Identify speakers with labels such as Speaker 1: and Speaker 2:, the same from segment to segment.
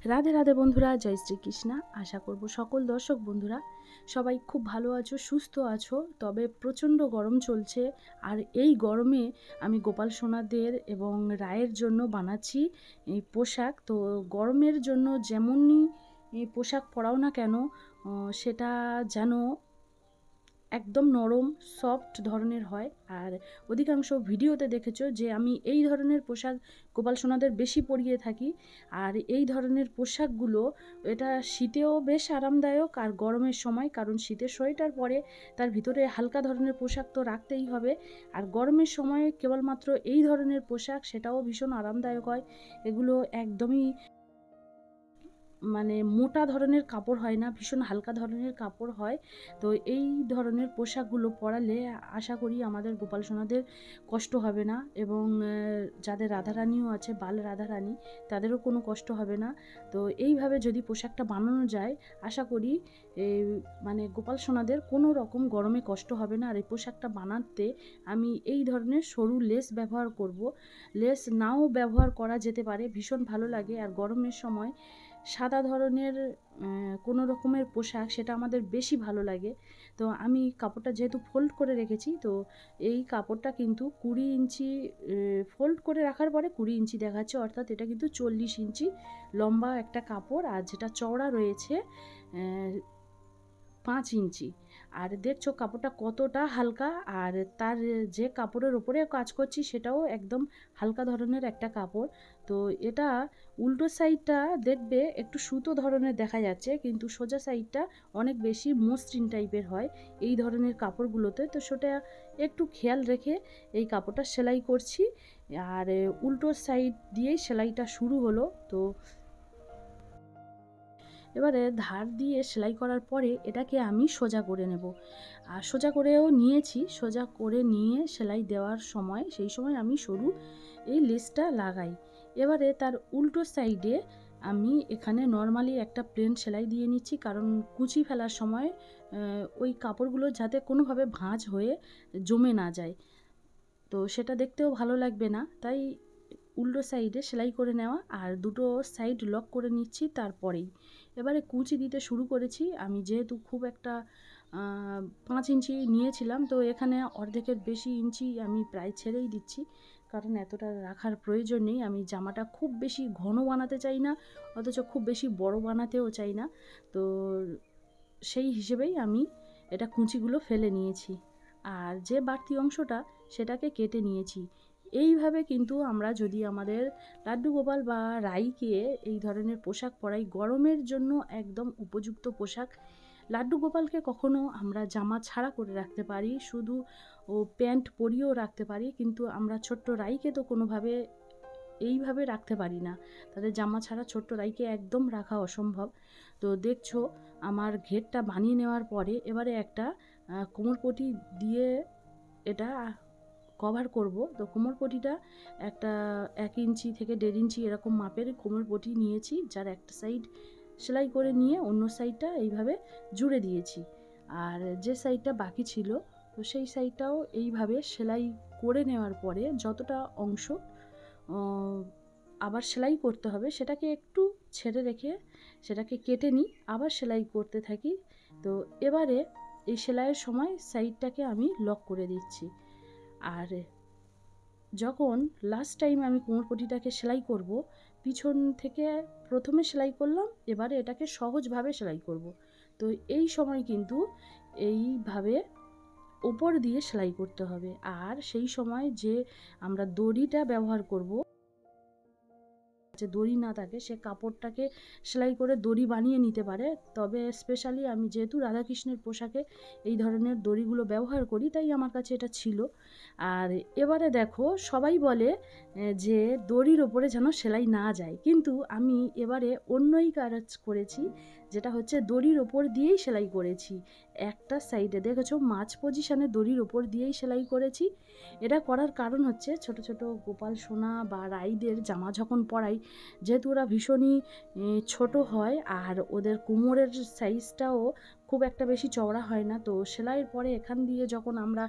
Speaker 1: রাধে রাধে বন্ধুরা, জয় শ্রীকৃষ্ণা। আশা করব সকল দর্শক বন্ধুরা সবাই খুব ভালো আছো, সুস্থ আছো। তবে প্রচণ্ড গরম চলছে, আর এই গরমে আমি গোপাল সোনাদের এবং রায়ের জন্য বানাচ্ছি এই পোশাক। তো গরমের জন্য যেমনই পোশাক পরাও না কেন, সেটা যেন একদম নরম সফট ধরনের হয়। আর অধিকাংশ ভিডিওতে দেখেছো যে আমি এই ধরনের পোশাক গোপাল সোনাদের বেশি পরিয়ে থাকি। আর এই ধরনের পোশাকগুলো এটা শীতেও বেশ আরামদায়ক, আর গরমের সময়, কারণ শীতের সোয়েটার পরে তার ভিতরে হালকা ধরনের পোশাক তো রাখতেই হবে। আর গরমের সময় কেবলমাত্র এই ধরনের পোশাক, সেটাও ভীষণ আরামদায়ক হয়। এগুলো একদমই মানে মোটা ধরনের কাপড় হয় না, ভীষণ হালকা ধরনের কাপড় হয়। তো এই ধরনের পোশাকগুলো পরালে আশা করি আমাদের গোপাল সোনাদের কষ্ট হবে না, এবং যাদের রাধারানীও আছে, বাল রাধারানী, তাদেরও কোনো কষ্ট হবে না। তো এইভাবে যদি পোশাকটা বানানো যায়, আশা করি মানে গোপাল সোনাদের কোনো রকম গরমে কষ্ট হবে না। আর এই পোশাকটা বানাতে আমি এই ধরনের সরু লেস ব্যবহার করব। লেস নাও ব্যবহার করা যেতে পারে, ভীষণ ভালো লাগে। আর গরমের সময় সাদা ধরনের কোনো রকমের পোশাক, সেটা আমাদের বেশি ভালো লাগে। তো আমি কাপড়টা যেহেতু ফোল্ড করে রেখেছি, তো এই কাপড়টা কিন্তু 20 ইঞ্চি ফোল্ড করে রাখার পরে 20 ইঞ্চি দেখাচ্ছে, অর্থাৎ এটা কিন্তু 40 ইঞ্চি লম্বা একটা কাপড়। আর যেটা চওড়া রয়েছে 5 ইঞ্চি। আর দেখছো কাপড়টা কতটা হালকা, আর তার যে কাপড়ের ওপরে কাজ করছি সেটাও একদম হালকা ধরনের একটা কাপড়। তো এটা উল্টো সাইডটা দেখবে একটু সুতো ধরনের দেখা যাচ্ছে, কিন্তু সোজা সাইডটা অনেক বেশি মসৃণ টাইপের হয় এই ধরনের কাপড়গুলোতে। তো সেটা একটু খেয়াল রেখে এই কাপড়টা সেলাই করছি। আর উল্টো সাইড দিয়েই সেলাইটা শুরু হলো। তো এবারে ধার দিয়ে সেলাই করার পরে এটাকে আমি সোজা করে নেব। আর সোজা করেও নিয়েছি, সোজা করে নিয়ে সেলাই দেওয়ার সময়, সেই সময় আমি সরু এই লেসটা লাগাই। এবারে তার উল্টো সাইডে আমি এখানে নর্মালি একটা প্লেন সেলাই দিয়ে নিচ্ছি, কারণ কুচি ফেলার সময় ওই কাপড়গুলো যাতে কোনোভাবে ভাঁজ হয়ে জমে না যায়, তো সেটা দেখতেও ভালো লাগবে না। তাই উল্টো সাইডে সেলাই করে নেওয়া, আর দুটো সাইড লক করে নিচ্ছি তারপরেই। এবারে কুচি দিতে শুরু করেছি। আমি যেহেতু খুব একটা 5 ইঞ্চি নিয়েছিলাম, তো এখানে অর্ধেকের বেশি ইঞ্চি আমি প্রায় ছেড়েই দিচ্ছি, কারণ এতটা রাখার প্রয়োজন নেই। আমি জামাটা খুব বেশি ঘন বানাতে চাই না, অথচ খুব বেশি বড় বানাতেও চাই না। তো সেই হিসেবেই আমি এটা কুচিগুলো ফেলে নিয়েছি, আর যে বাড়তি অংশটা সেটাকে কেটে নিয়েছি। এইভাবে কিন্তু আমরা যদি আমাদের লাড্ডু গোপাল বা রাইকে এই ধরনের পোশাক পরাই, গরমের জন্য একদম উপযুক্ত পোশাক। লাড্ডু গোপালকে কখনো আমরা জামা ছাড়া করে রাখতে পারি, শুধু প্যান্ট পরিয়েও রাখতে পারি, কিন্তু আমরা ছোট্ট রাইকে তো কোনোভাবে এইভাবে রাখতে পারি না। তাদের জামা ছাড়া ছোট্ট রাইকে একদম রাখা অসম্ভব। তো দেখছো আমার ঘেরটা বানিয়ে নেওয়ার পরে এবারে একটা কোমরপটি দিয়ে এটা কভার করব। তো কোমরপটিটা একটা 1 ইঞ্চি থেকে 1.5 ইঞ্চি এরকম মাপের কোমরপটি নিয়েছি, যার একটা সাইড সেলাই করে নিয়ে অন্য সাইডটা এইভাবে জুড়ে দিয়েছি। আর যে সাইডটা বাকি ছিল, তো সেই সাইডটাও এইভাবে সেলাই করে নেওয়ার পরে যতটা অংশ আবার সেলাই করতে হবে, সেটাকে একটু ছেড়ে রেখে সেটাকে কেটে নিই, আবার সেলাই করতে থাকি। তো এবারে এই সেলাইয়ের সময় সাইডটাকে আমি লক করে দিচ্ছি। আর যখন লাস্ট টাইম আমি কোমরপটিটাকে সেলাই করব, পিছন থেকে প্রথমে সেলাই করলাম, এবারে এটাকে সহজভাবে সেলাই করব। তো এই সময় কিন্তু এইভাবে ওপর দিয়ে সেলাই করতে হবে। আর সেই সময় যে আমরা দড়িটা ব্যবহার করব, যে দড়ি না থাকে সে কাপড়টাকে সেলাই করে দড়ি বানিয়ে নিতে পারে। তবে স্পেশালি আমি যেহেতু রাধাকৃষ্ণের পোশাকে এই ধরনের দড়িগুলো ব্যবহার করি, তাই আমার কাছে এটা ছিল। আর এবারে দেখো সবাই বলে যে দড়ির ওপরে যেন সেলাই না যায়, কিন্তু আমি এবারে অন্যই কাজ করেছি, যেটা হচ্ছে দড়ির ওপর দিয়েই সেলাই করেছি। একটা সাইডে দেখেছো মাঝ পজিশানে দড়ির ওপর দিয়েই সেলাই করেছি। এটা করার কারণ হচ্ছে ছোট ছোট গোপাল সোনা বা রাইদের জামা যখন পরাই, যেহেতু ওরা ভীষণই ছোট হয় আর ওদের কোমরের সাইজটাও খুব একটা বেশি চওড়া হয় না, তো সেলাইয়ের পরে এখান দিয়ে যখন আমরা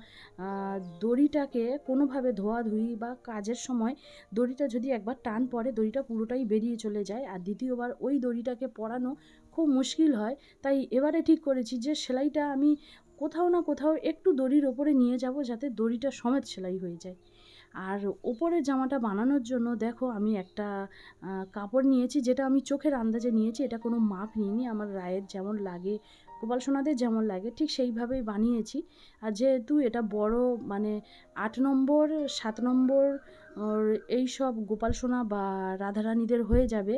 Speaker 1: দড়িটাকে কোনোভাবে ধোয়াধুয়ি বা কাজের সময় দড়িটা যদি একবার টান পড়ে দড়িটা পুরোটাই বেরিয়ে চলে যায়, আর দ্বিতীয়বার ওই দড়িটাকে পরানো খুব মুশকিল হয়। তাই এবারে ঠিক করেছি যে সেলাইটা আমি কোথাও না কোথাও একটু দড়ির ওপরে নিয়ে যাব, যাতে দড়িটা সমেত সেলাই হয়ে যায়। আর ওপরের জামাটা বানানোর জন্য দেখো আমি একটা কাপড় নিয়েছি, যেটা আমি চোখের আন্দাজে নিয়েছি, এটা কোনো মাপ নিইনি। আমার রায়ের যেমন লাগে, গোপাল সোনাদের যেমন লাগে ঠিক সেইভাবেই বানিয়েছি। আর যেহেতু এটা বড় মানে 8 নম্বর 7 নম্বর এই সব গোপাল সোনা বা রাধারানীদের হয়ে যাবে।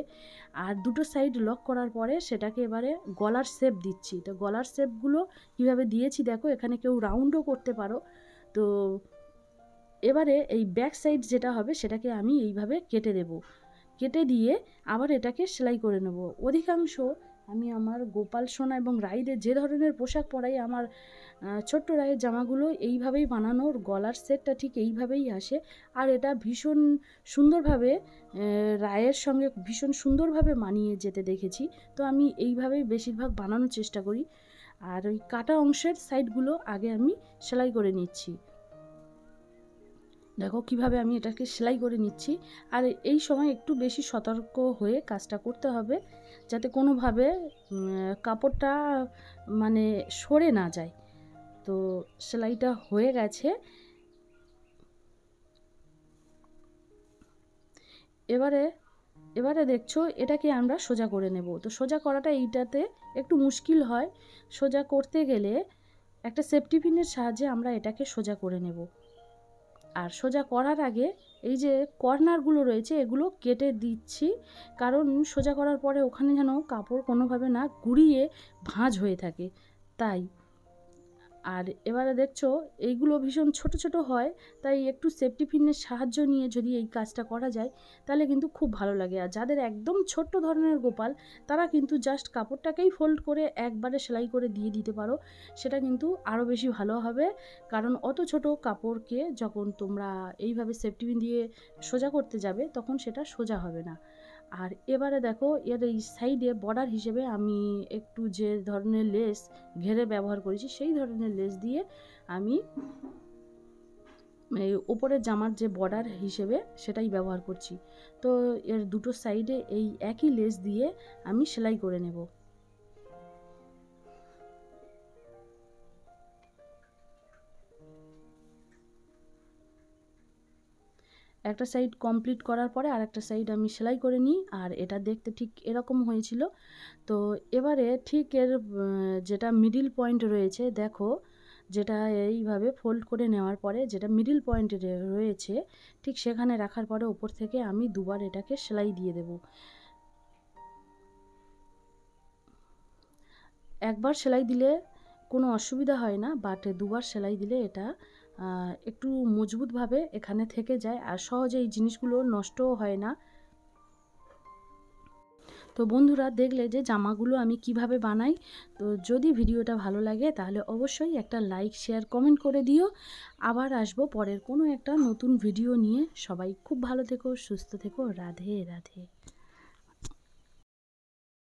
Speaker 1: আর দুটো সাইড লক করার পরে সেটাকে এবারে গলার শেপ দিচ্ছি। তো গলার শেপগুলো কীভাবে দিয়েছি দেখো, এখানে কেউ রাউন্ডও করতে পারো। তো এবারে এই ব্যাক সাইড যেটা হবে সেটাকে আমি এইভাবে কেটে দেব, কেটে দিয়ে আবার এটাকে সেলাই করে নেব। অধিকাংশ আমি আমার গোপাল সোনা এবং রাইদের যে ধরনের পোশাক পরাই, আমার ছোট্ট রায়ের জামাগুলো এইভাবেই বানানোর, গলার সেটটা ঠিক এইভাবেই আসে। আর এটা ভীষণ সুন্দরভাবে রায়ের সঙ্গে ভীষণ সুন্দরভাবে মানিয়ে যেতে দেখেছি। তো আমি এইভাবেই বেশিরভাগ বানানোর চেষ্টা করি। আর ওই কাটা অংশের সাইডগুলো আগে আমি সেলাই করে নিচ্ছি। দেখো কিভাবে আমি এটাকে সেলাই করে নিচ্ছি। আর এই সময় একটু বেশি সতর্ক হয়ে কাজটা করতে হবে, যাতে কোনোভাবে কাপড়টা মানে সরে না যায়। তো সেলাইটা হয়ে গেছে। এবারে দেখছো এটাকে আমরা সোজা করে নেব। তো সোজা করাটা এইটাতে একটু মুশকিল হয়। সোজা করতে গেলে একটা সেফটি পিনের সাহায্যে আমরা এটাকে সোজা করে নেব। আর সোজা করার আগে এই যে কর্নারগুলো রয়েছে এগুলো কেটে দিচ্ছি, কারণ সোজা করার পরে ওখানে যেন কাপড় কোনোভাবে না গুঁড়িয়ে ভাঁজ হয়ে থাকে, তাই। আর এবারে দেখছো এইগুলো ভীষণ ছোট ছোট হয়, তাই একটু সেফটি পিনের সাহায্য নিয়ে যদি এই কাজটা করা যায় তাহলে কিন্তু খুব ভালো লাগে। আর যাদের একদম ছোট্ট ধরনের গোপাল, তারা কিন্তু জাস্ট কাপড়টাকেই ফোল্ড করে একবারে সেলাই করে দিয়ে দিতে পারো, সেটা কিন্তু আরও বেশি ভালো হবে। কারণ অত ছোট কাপড়কে যখন তোমরা এইভাবে সেফটি পিন দিয়ে সোজা করতে যাবে তখন সেটা সোজা হবে না। আর এবারে দেখো এর এই সাইডে বর্ডার হিসেবে আমি একটু যে ধরনের লেস ঘেরে ব্যবহার করেছি সেই ধরনের লেস দিয়ে আমি এই ওপরের জামার যে বর্ডার হিসেবে সেটাই ব্যবহার করছি। তো এর দুটো সাইডে এই একই লেস দিয়ে আমি সেলাই করে নেব। একটা সাইড কমপ্লিট করার পরে আর একটা সাইড আমি সেলাই করে নিই, আর এটা দেখতে ঠিক এরকম হয়েছিল। তো এবারে ঠিক এর যেটা মিডিল পয়েন্ট রয়েছে দেখো, যেটা এইভাবে ফোল্ড করে নেওয়ার পরে যেটা মিডিল পয়েন্ট রয়েছে ঠিক সেখানে রাখার পরে ওপর থেকে আমি দুবার এটাকে সেলাই দিয়ে দেব। একবার সেলাই দিলে কোনো অসুবিধা হয় না, বাট দুবার সেলাই দিলে এটা একটু মজবুতভাবে এখানে থেকে যায় আর সহজে এই জিনিসগুলো নষ্টও হয় না। তো বন্ধুরা দেখলে যে জামাগুলো আমি কিভাবে বানাই। তো যদি ভিডিওটা ভালো লাগে তাহলে অবশ্যই একটা লাইক শেয়ার কমেন্ট করে দিও। আবার আসবো পরের কোনো একটা নতুন ভিডিও নিয়ে। সবাই খুব ভালো থেকো, সুস্থ থেকো। রাধে রাধে।